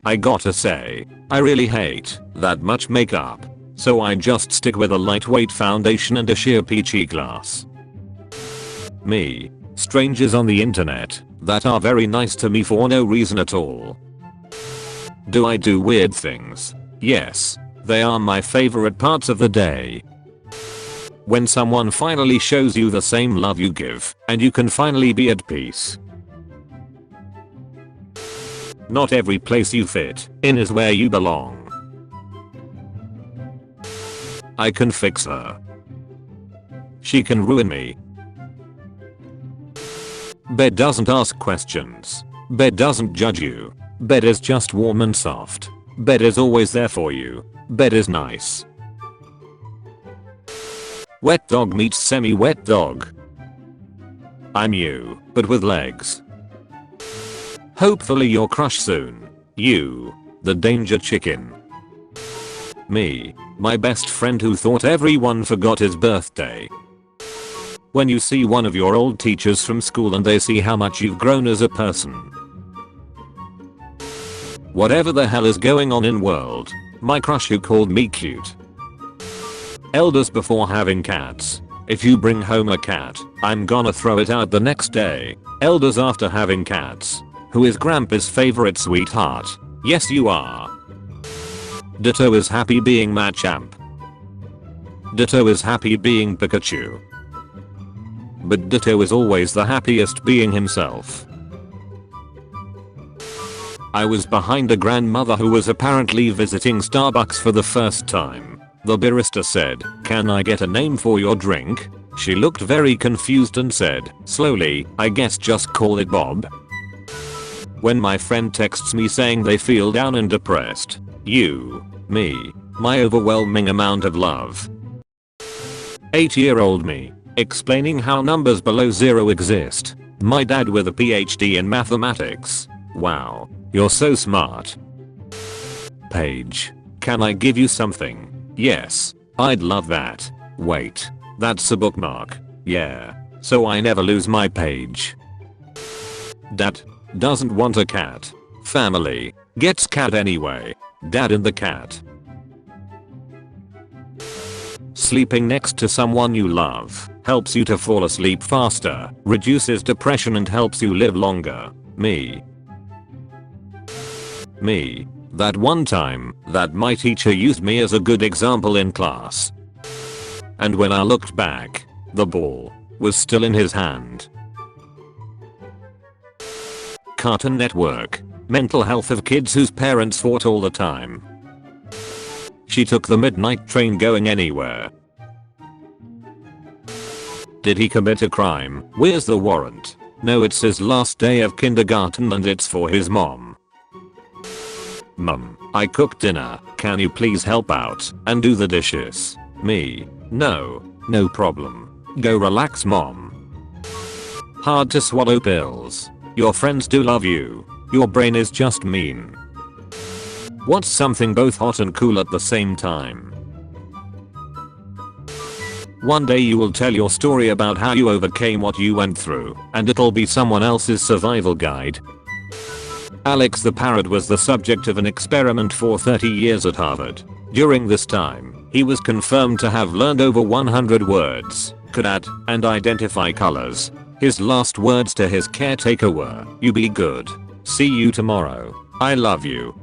I gotta say, I really hate that much makeup. So I just stick with a lightweight foundation and a sheer peachy gloss. Me. Strangers on the internet that are very nice to me for no reason at all. Do I do weird things? Yes. They are my favorite parts of the day. When someone finally shows you the same love you give, and you can finally be at peace. Not every place you fit in is where you belong. I can fix her. She can ruin me. Bed doesn't ask questions. Bed doesn't judge you. Bed is just warm and soft. Bed is always there for you. Bed is nice. Wet dog meets semi-wet dog. I'm you, but with legs. Hopefully you'll crush soon. You, the danger chicken. Me, my best friend who thought everyone forgot his birthday. When you see one of your old teachers from school and they see how much you've grown as a person. Whatever the hell is going on in world, my crush who called me cute. Elders before having cats. If you bring home a cat, I'm gonna throw it out the next day. Elders after having cats. Who is Grandpa's favorite sweetheart? Yes you are. Ditto is happy being Machamp. Ditto is happy being Pikachu. But Ditto is always the happiest being himself. I was behind a grandmother who was apparently visiting Starbucks for the first time. The barista said, "Can I get a name for your drink?" She looked very confused and said, slowly, "I guess just call it Bob." When my friend texts me saying they feel down and depressed. Me. My overwhelming amount of love. 8-year-old me. Explaining how numbers below zero exist. My dad with a PhD in mathematics. Wow. You're so smart. Paige. Can I give you something? Yes. I'd love that. Wait. That's a bookmark. Yeah. So I never lose my page. Dad. Doesn't want a cat. Family. Gets cat anyway. Dad and the cat. Sleeping next to someone you love helps you to fall asleep faster, reduces depression and helps you live longer. Me. That one time that my teacher used me as a good example in class. And when I looked back, the ball was still in his hand. Cartoon Network. Mental health of kids whose parents fought all the time. She took the midnight train going anywhere. Did he commit a crime? Where's the warrant? No, it's his last day of kindergarten and it's for his mom. Mum, I cooked dinner. Can you please help out and do the dishes? Me. No problem. Go relax, mom. Hard to swallow pills. Your friends do love you. Your brain is just mean. What's something both hot and cool at the same time? One day you will tell your story about how you overcame what you went through, and it'll be someone else's survival guide. Alex the parrot was the subject of an experiment for 30 years at Harvard. During this time, he was confirmed to have learned over 100 words, could add and identify colors. His last words to his caretaker were, "You be good. See you tomorrow. I love you."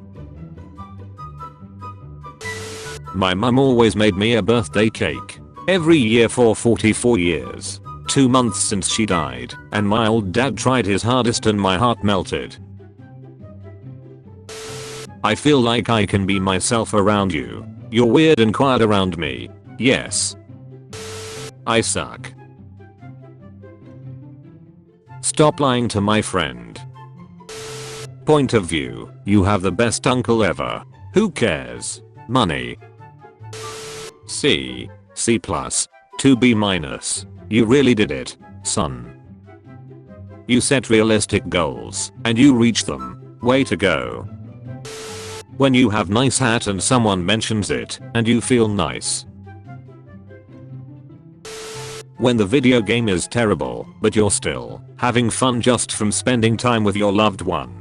My mum always made me a birthday cake. Every year for 44 years. 2 months since she died, and my old dad tried his hardest and my heart melted. I feel like I can be myself around you. You're weird and quiet around me. Yes. I suck. Stop lying to my friend. Point of view, you have the best uncle ever. Who cares? Money. C+, 2B-. You really did it, son. You set realistic goals, and you reach them. Way to go. When you have nice hat and someone mentions it, and you feel nice. When the video game is terrible, but you're still having fun just from spending time with your loved one.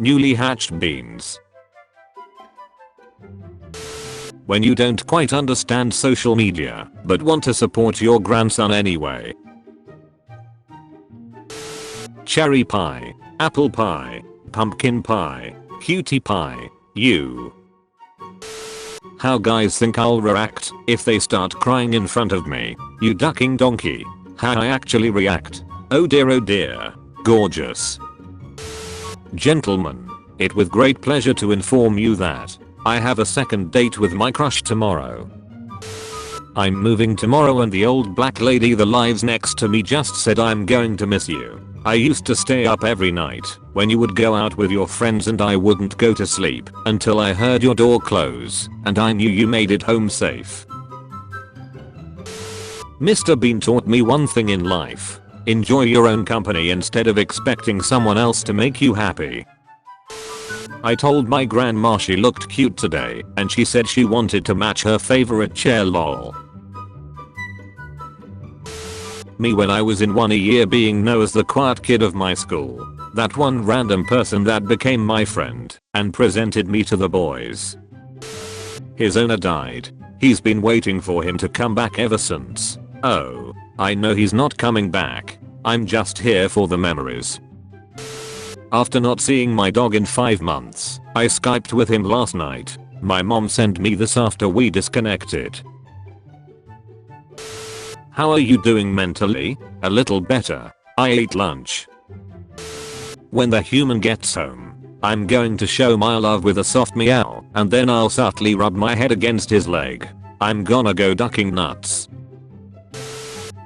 Newly hatched beans. When you don't quite understand social media, but want to support your grandson anyway. Cherry pie, apple pie, pumpkin pie, cutie pie, you. How guys think I'll react if they start crying in front of me. You ducking donkey. How I actually react. Oh dear, gorgeous. Gentlemen, it with great pleasure to inform you that I have a second date with my crush tomorrow. I'm moving tomorrow and the old black lady that lives next to me just said I'm going to miss you. I used to stay up every night when you would go out with your friends and I wouldn't go to sleep until I heard your door close and I knew you made it home safe. Mr. Bean taught me one thing in life. Enjoy your own company instead of expecting someone else to make you happy. I told my grandma she looked cute today and she said she wanted to match her favorite chair lol. Me when I was in 1 year being known as the quiet kid of my school. That one random person that became my friend and presented me to the boys. His owner died. He's been waiting for him to come back ever since. Oh, I know he's not coming back. I'm just here for the memories. After not seeing my dog in 5 months, I Skyped with him last night. My mom sent me this after we disconnected. How are you doing mentally? A little better. I ate lunch. When the human gets home, I'm going to show my love with a soft meow and then I'll subtly rub my head against his leg. I'm gonna go ducking nuts.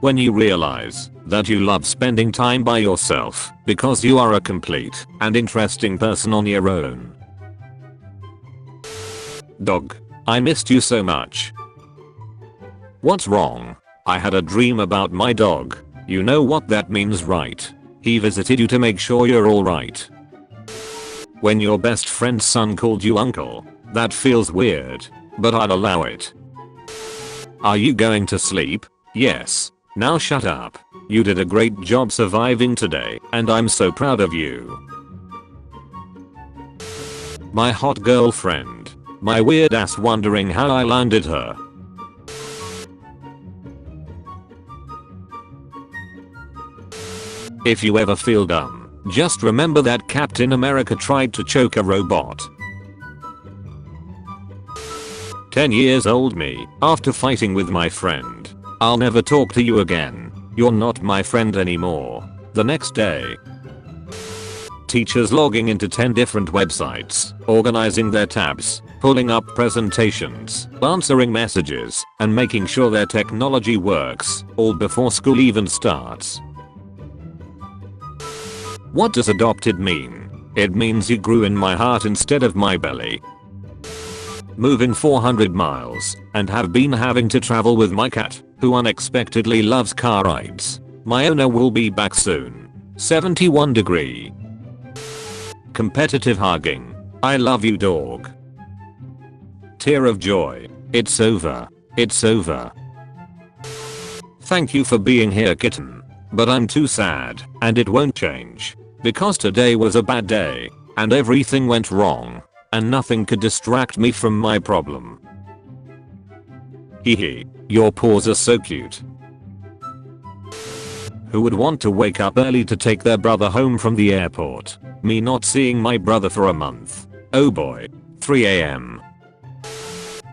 When you realize that you love spending time by yourself because you are a complete and interesting person on your own. Dog, I missed you so much. What's wrong? I had a dream about my dog. You know what that means, right? He visited you to make sure you're alright. When your best friend's son called you uncle, that feels weird, but I'd allow it. Are you going to sleep? Yes. Now shut up. You did a great job surviving today, and I'm so proud of you. My hot girlfriend. My weird ass wondering how I landed her. If you ever feel dumb, just remember that Captain America tried to choke a robot. 10 years old me, after fighting with my friend. I'll never talk to you again. You're not my friend anymore. The next day. Teachers logging into 10 different websites, organizing their tabs, pulling up presentations, answering messages, and making sure their technology works, all before school even starts. What does adopted mean? It means you grew in my heart instead of my belly. Moving 400 miles and have been having to travel with my cat, who unexpectedly loves car rides. My owner will be back soon. 71 degree. Competitive hugging. I love you dog. Tear of joy. It's over. It's over. Thank you for being here kitten. But I'm too sad and it won't change. Because today was a bad day and everything went wrong and nothing could distract me from my problem. Hehe, your paws are so cute. Who would want to wake up early to take their brother home from the airport? Me not seeing my brother for a month. Oh boy. 3 AM.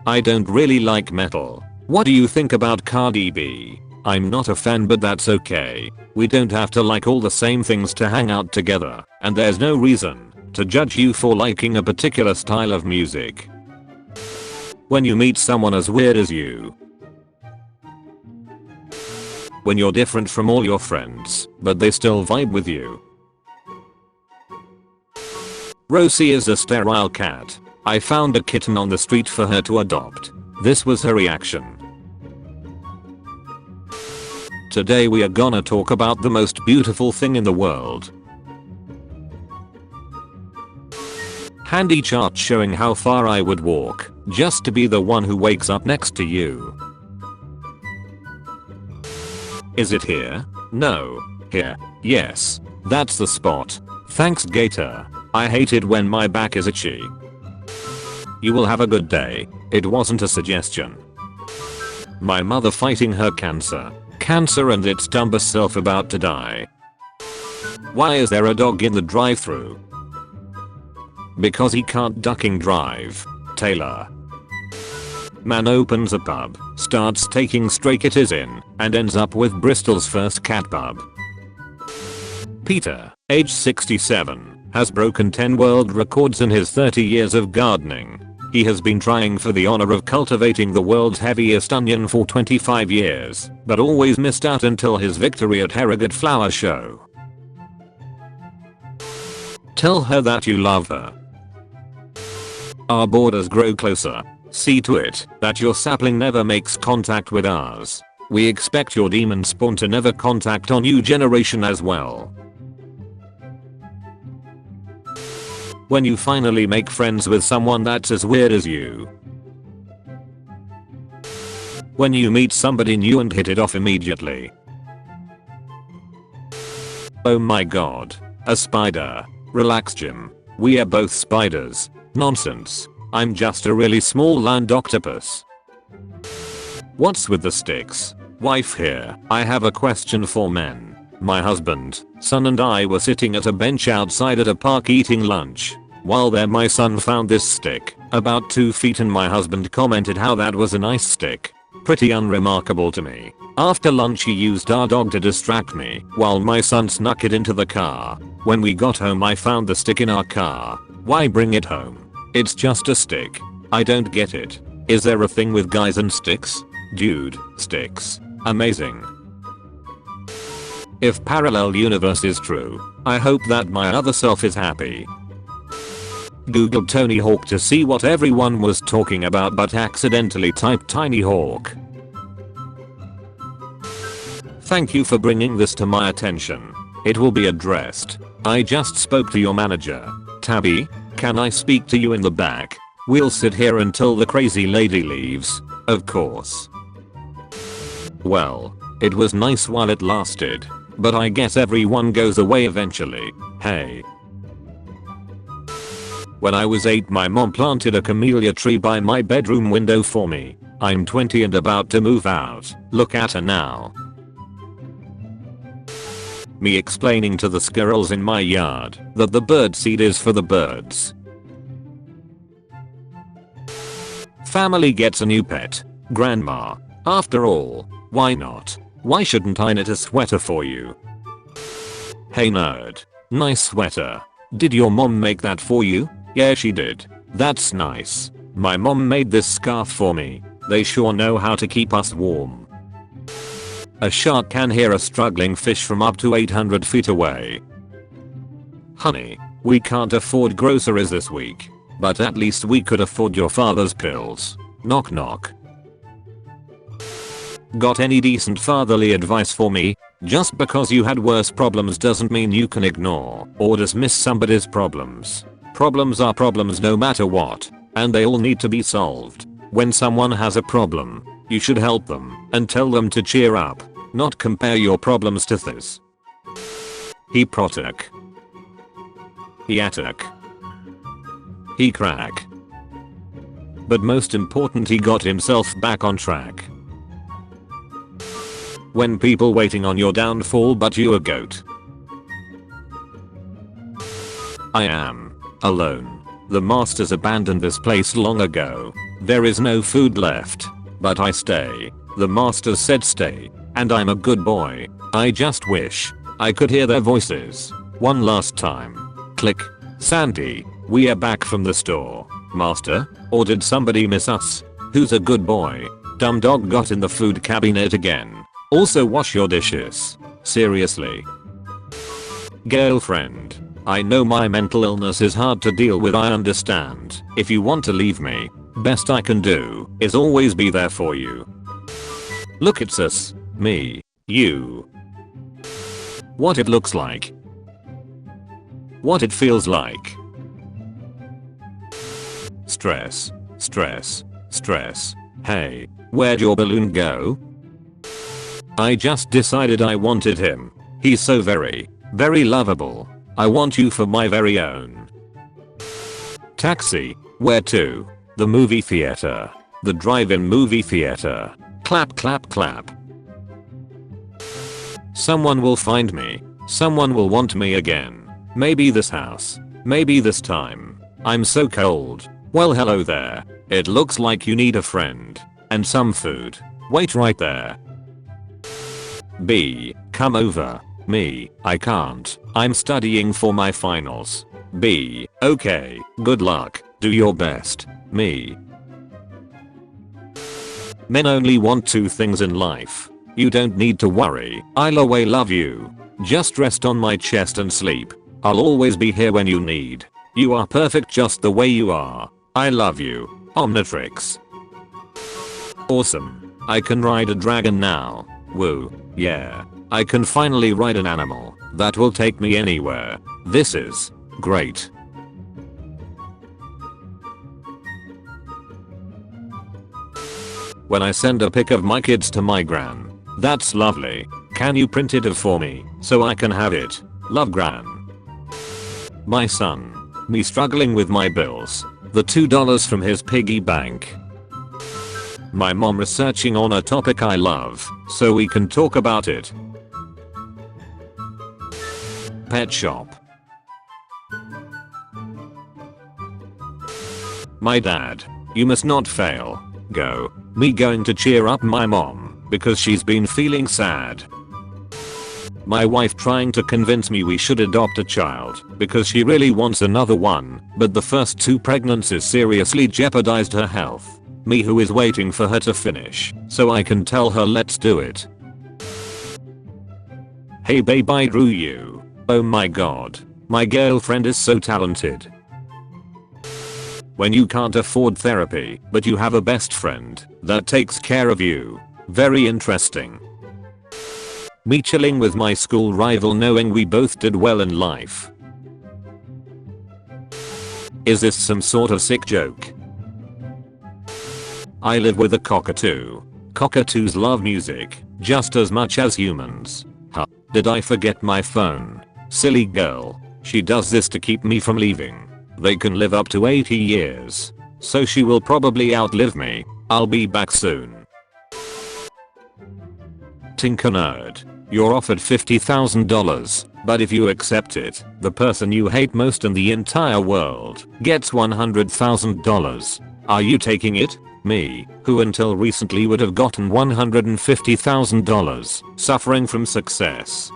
I don't really like metal. What do you think about Cardi B? I'm not a fan, but that's okay. We don't have to like all the same things to hang out together, and there's no reason to judge you for liking a particular style of music. When you meet someone as weird as you. When you're different from all your friends, but they still vibe with you. Rosie is a sterile cat. I found a kitten on the street for her to adopt. This was her reaction. Today we are gonna talk about the most beautiful thing in the world. Handy chart showing how far I would walk just to be the one who wakes up next to you. Is it here? No. Here. Yes. That's the spot. Thanks Gator. I hate it when my back is itchy. You will have a good day. It wasn't a suggestion. My mother fighting her cancer. Cancer and its dumb self about to die. Why is there a dog in the drive-thru? Because he can't ducking drive. Taylor. Man opens a pub, starts taking stray kittens in, and ends up with Bristol's first cat pub. Peter, age 67, has broken 10 world records in his 30 years of gardening. He has been trying for the honor of cultivating the world's heaviest onion for 25 years, but always missed out until his victory at Harrogate Flower Show. Tell her that you love her. Our borders grow closer. See to it that your sapling never makes contact with ours. We expect your demon spawn to never contact our new generation as well. When you finally make friends with someone that's as weird as you. When you meet somebody new and hit it off immediately. Oh my god. A spider. Relax, Jim. We are both spiders. Nonsense. I'm just a really small land octopus. What's with the sticks? Wife here. I have a question for men. My husband, son and I were sitting at a bench outside at a park eating lunch. While there my son found this stick, about 2 feet, and my husband commented how that was a nice stick. Pretty unremarkable to me. After lunch he used our dog to distract me while my son snuck it into the car. When we got home I found the stick in our car. Why bring it home? It's just a stick. I don't get it. Is there a thing with guys and sticks? Dude, sticks. Amazing. If parallel universe is true, I hope that my other self is happy. Googled Tony Hawk to see what everyone was talking about but accidentally typed Tiny Hawk. Thank you for bringing this to my attention. It will be addressed. I just spoke to your manager. Tabby, can I speak to you in the back? We'll sit here until the crazy lady leaves. Of course. Well, it was nice while it lasted, but I guess everyone goes away eventually. Hey. When I was 8 my mom planted a camellia tree by my bedroom window for me. I'm 20 and about to move out. Look at her now. Me explaining to the squirrels in my yard that the bird seed is for the birds. Family gets a new pet. Grandma. After all, why not? Why shouldn't I knit a sweater for you? Hey nerd. Nice sweater. Did your mom make that for you? Yeah she did. That's nice. My mom made this scarf for me. They sure know how to keep us warm. A shark can hear a struggling fish from up to 800 feet away. Honey, we can't afford groceries this week, but at least we could afford your father's pills. Knock knock. Got any decent fatherly advice for me? Just because you had worse problems doesn't mean you can ignore or dismiss somebody's problems. Problems are problems no matter what, and they all need to be solved. When someone has a problem, you should help them and tell them to cheer up. Not compare your problems to theirs. He protek. He attack. He crack. But most important he got himself back on track. When people waiting on your downfall but you a goat. I am alone. The masters abandoned this place long ago. There is no food left. But I stay. The masters said stay. And I'm a good boy. I just wish I could hear their voices one last time. Click. Sandy, we are back from the store. Master, or did somebody miss us? Who's a good boy? Dumb dog got in the food cabinet again. Also wash your dishes. Seriously. Girlfriend, I know my mental illness is hard to deal with, I understand. If you want to leave me, best I can do is always be there for you. Look, it's us. Me. You. What it looks like. What it feels like. Stress. Stress. Stress. Hey, where'd your balloon go? I just decided I wanted him. He's so very, very lovable. I want you for my very own. Taxi. Where to? The movie theater. The drive-in movie theater. Clap clap clap. Someone will find me. Someone will want me again. Maybe this house. Maybe this time. I'm so cold. Well, hello there. It looks like you need a friend. And some food. Wait right there. B. Come over. Me. I can't. I'm studying for my finals. B. Okay. Good luck. Do your best. Me. Men only want two things in life. You don't need to worry. I'll always love you. Just rest on my chest and sleep. I'll always be here when you need. You are perfect just the way you are. I love you. Omnitrix. Awesome. I can ride a dragon now. Woo. Yeah. I can finally ride an animal that will take me anywhere. This is great. When I send a pic of my kids to my gran. That's lovely. Can you print it for me so I can have it? Love, Gran. My son. Me struggling with my bills. The $2 from his piggy bank. My mom researching on a topic I love so we can talk about it. Pet shop. My dad. You must not fail. Go. Me going to cheer up my mom because she's been feeling sad. My wife trying to convince me we should adopt a child because she really wants another one, but the first 2 pregnancies seriously jeopardized her health. Me who is waiting for her to finish so I can tell her let's do it. Hey babe, I drew you. Oh my god. My girlfriend is so talented. When you can't afford therapy but you have a best friend that takes care of you. Very interesting. Me chilling with my school rival knowing we both did well in life. Is this some sort of sick joke? I live with a cockatoo. Cockatoos love music just as much as humans. Huh. Did I forget my phone? Silly girl. She does this to keep me from leaving. They can live up to 80 years. So she will probably outlive me. I'll be back soon. Tinker Nerd. You're offered $50,000, but if you accept it, the person you hate most in the entire world gets $100,000. Are you taking it? Me, who until recently would have gotten $150,000, suffering from success.